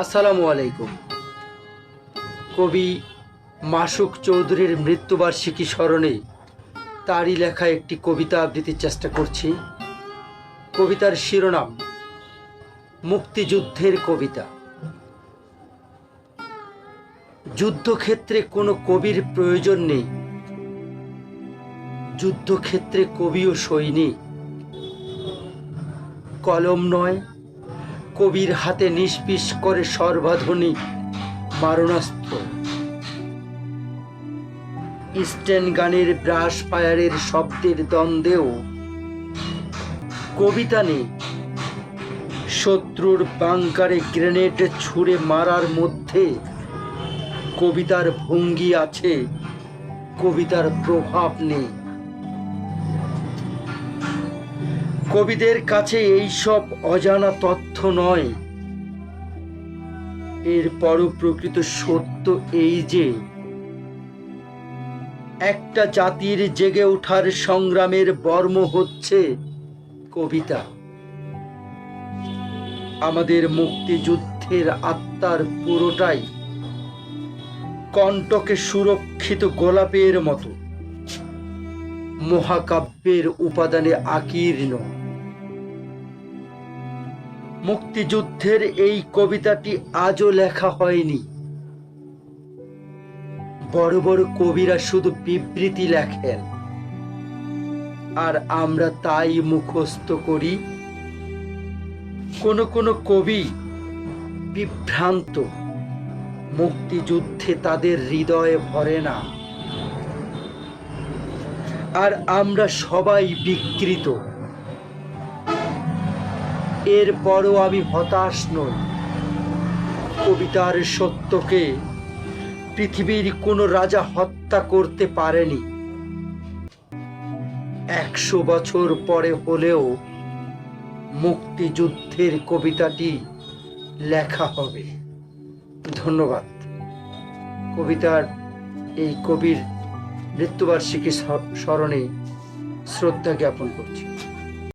আসসালামু আলাইকুম। কবি মাসুক চৌধুরীর মৃত্যুবার্ষিকী স্মরণে তারই লেখা একটি কবিতা আবৃত্তির চেষ্টা করছি। কবিতার শিরোনাম মুক্তিযুদ্ধের কবিতা। যুদ্ধক্ষেত্রে কোনো কবির প্রয়োজন নেই, যুদ্ধক্ষেত্রে কবিও সৈনিক। কলম নয়, কবির হাতে নিষ্পিস করে সর্বাধুনিক মারণাস্ত্র। স্টেন গানের ব্রাশ ফায়ারের শব্দের দ্বন্দ্বেও কবিতা নেই। শত্রুর বাংকারে গ্রেনেড ছুঁড়ে মারার মধ্যে কবিতার ভঙ্গি আছে, কবিতার প্রভাব নেই। কবিদের কাছে এইসব অজানা তথ্য নয়। এরপরও প্রকৃত সত্য এই যে একটা জাতির জেগে ওঠার সংগ্রামের বর্ম হচ্ছে কবিতা। আমাদের মুক্তিযুদ্ধের আত্মার পুরোটাই কণ্টকে সুরক্ষিত গোলাপের মতো মহাকাব্যের উপাদানে আকীর্ণ। মুক্তিযুদ্ধের এই কবিতাটি আজও লেখা হয়নি। বড় বড় কবিরা শুধু বিবৃতি লেখেন, আর আমরা তাই মুখস্থ করি। কোন কবি বিভ্রান্ত, মুক্তিযুদ্ধে তাদের হৃদয়ে ভরে না। আর আমরা সবাই বিকৃত। এরপরও আমি হতাশ নই। কবিতার সত্যকে পৃথিবীর কোনো রাজা হত্যা করতে পারেনি। 100 বছর পরে হলেও মুক্তিযুদ্ধের কবিতাটি লেখা হবে। ধন্যবাদ। কবিতার এই কবির মৃত্যুবার্ষিকী স্মরণে শ্রদ্ধা জ্ঞাপন করছি।